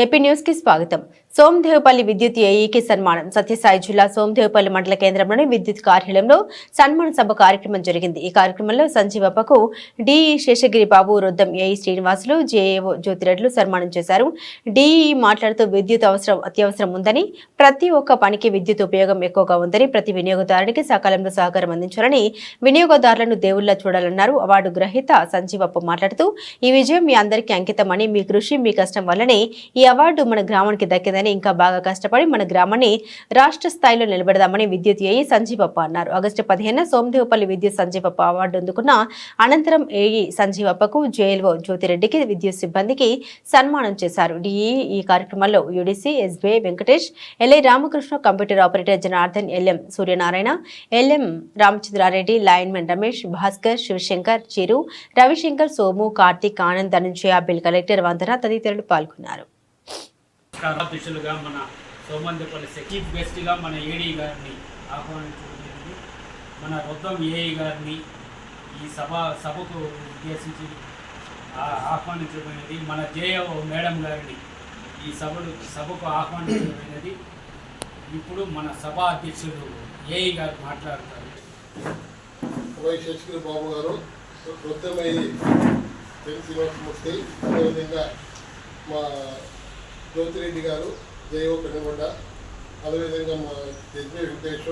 AP news కి స్వాగతం. సోమదేవపల్లి విద్యుత్ ఏఈకి సన్మానం. సత్యసాయి జిల్లా సోమదేవపల్లి మండల కేంద్రంలోని విద్యుత్ కార్యాలయంలో సన్మాన సభ కార్యక్రమం జరిగింది. ఈ కార్యక్రమంలో సంజీవప్పకు DE Seshagiri Babu, Roddam AE Srinivasulu, JAO జ్యోతిరెడ్లు సన్మానం చేశారు. డిఈ మాట్లాడుతూ విద్యుత్ అత్యవసరం ఉందని, ప్రతి ఒక్క పనికి విద్యుత్ ఉపయోగం ఎక్కువగా ఉందని, ప్రతి వినియోగదారునికి సకాలంలో సహకారం అందించాలని, వినియోగదారులను దేవుళ్లా చూడాలన్నారు. అవార్డు గ్రహీత సంజీవప్ప మాట్లాడుతూ ఈ విజయం మీ అందరికీ అంకితమని, మీ కృషి మీ కష్టం వల్లనే ఈ అవార్డు మన గ్రామానికి దక్కిందని, ఇంకా బాగా కష్టపడి మన గ్రామాన్ని రాష్ట్ర స్థాయిలో నిలబెడదామని విద్యుత్ ఏఈ సంజీవప్ప అన్నారు. ఆగస్టు 15 సోమదేవపల్లి విద్యుత్ సంజీవప్ప అవార్డు అందుకున్న అనంతరం ఏఈ సంజీవప్పకు, జేఎల్ఓ జ్యోతిరెడ్డికి, విద్యుత్ సిబ్బందికి సన్మానం చేశారు. డిఈ ఈ కార్యక్రమంలో UDC SBI Venkatesh, LI Ramakrishna, computer operator Janardhan, LM Suryanarayana, LM Ramachandrareddy, linemen Ramesh, Bhaskar, Shivashankar, Chiru, Ravishankar, Somu, Karthik, Anand, Dhanunjaya, bill collector Vandana తదితరులు పాల్గొన్నారు. అధ్యక్షులుగా మన సోమదేవపల్లి చీఫ్ గెస్ట్గా మన ఏడీ గారిని ఆహ్వానించబడింది. మన రొద్దం ఏఈ గారిని ఈ సభకు ఉద్దేశించి ఆహ్వానించబడినది. మన జేఓ మేడం గారిని ఈ సభకు ఆహ్వానించబడినది. ఇప్పుడు మన సభా అధ్యక్షుడు ఏఈ గారు మాట్లాడతారు. శేషగిరి బాబు గారు, రొద్దం ఏఈ శ్రీనివాసమూర్తి, అదేవిధంగా మా జ్యోతిరెడ్డి గారు, జేఓ పెనుగొండ, అదేవిధంగా మా ఎస్బీ వెంకటేష్,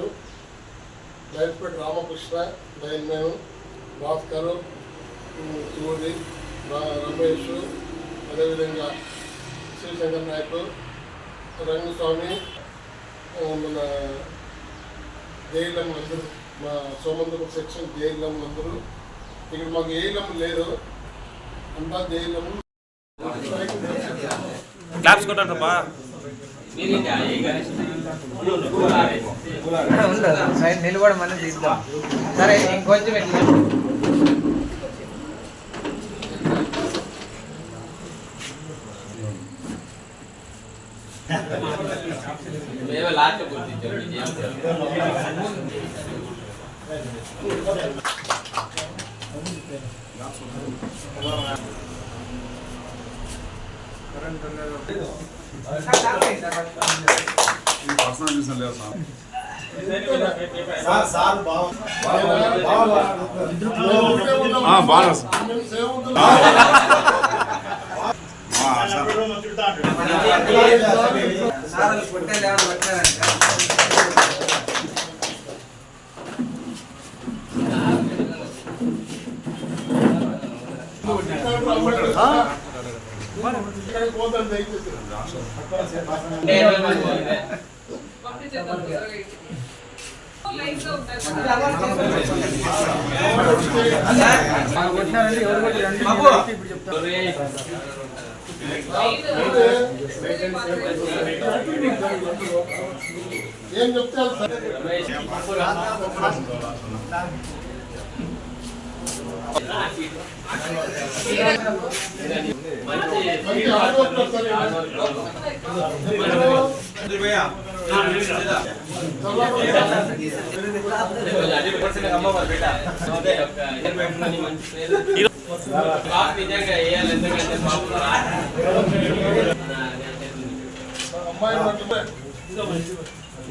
లైన్స్పేట్ రామకృష్ణ, లైన్మెన్ భాస్కర్, సూరి, రమేష్, అదేవిధంగా శివశంకర్ నాయక్, రంగస్వామి, మన జేఎల్ఎం అందరూ, మా సోమంతపూర్ సెక్షన్ జేఎల్ఎం అందరూ. ఇక్కడ మాకు ఏఎల్ఎం లేదు, అంతా జేఎల్ఎం. క్లాప్స్ కొట్టండి బా. నిలబడి మనం తీద్దాం. సరే ఇంకొంచెం ఏం చెప్తారు సార్?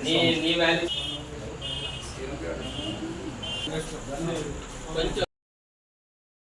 నీ వాల్యూ కొంచెం